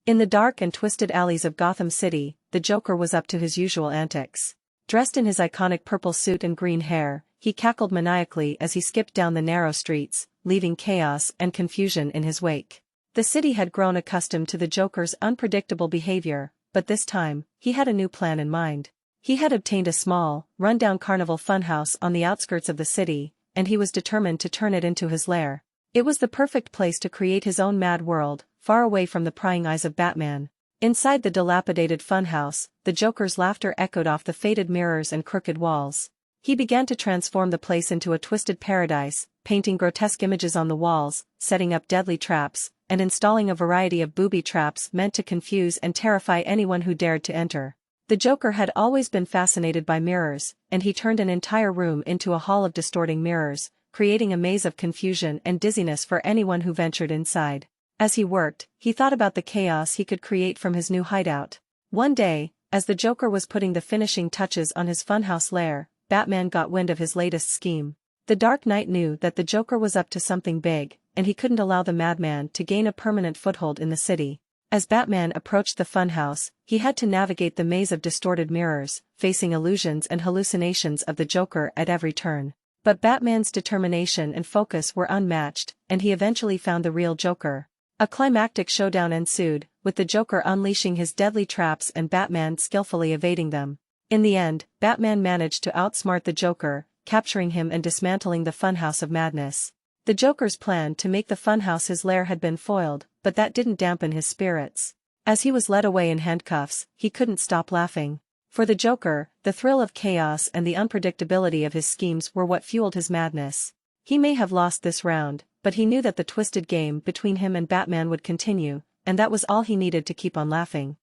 In the dark and twisted alleys of Gotham City, the Joker was up to his usual antics. Dressed in his iconic purple suit and green hair, he cackled maniacally as he skipped down the narrow streets, leaving chaos and confusion in his wake. The city had grown accustomed to the Joker's unpredictable behavior, but this time, he had a new plan in mind. He had obtained a small, run-down carnival funhouse on the outskirts of the city, and he was determined to turn it into his lair. It was the perfect place to create his own mad world, far away from the prying eyes of Batman. Inside the dilapidated funhouse, the Joker's laughter echoed off the faded mirrors and crooked walls. He began to transform the place into a twisted paradise, painting grotesque images on the walls, setting up deadly traps, and installing a variety of booby traps meant to confuse and terrify anyone who dared to enter. The Joker had always been fascinated by mirrors, and he turned an entire room into a hall of distorting mirrors, creating a maze of confusion and dizziness for anyone who ventured inside. As he worked, he thought about the chaos he could create from his new hideout. One day, as the Joker was putting the finishing touches on his funhouse lair, Batman got wind of his latest scheme. The Dark Knight knew that the Joker was up to something big, and he couldn't allow the madman to gain a permanent foothold in the city. As Batman approached the funhouse, he had to navigate the maze of distorted mirrors, facing illusions and hallucinations of the Joker at every turn. But Batman's determination and focus were unmatched, and he eventually found the real Joker. A climactic showdown ensued, with the Joker unleashing his deadly traps and Batman skillfully evading them. In the end, Batman managed to outsmart the Joker, capturing him and dismantling the Funhouse of Madness. The Joker's plan to make the funhouse his lair had been foiled, but that didn't dampen his spirits. As he was led away in handcuffs, he couldn't stop laughing. For the Joker, the thrill of chaos and the unpredictability of his schemes were what fueled his madness. He may have lost this round, but he knew that the twisted game between him and Batman would continue, and that was all he needed to keep on laughing.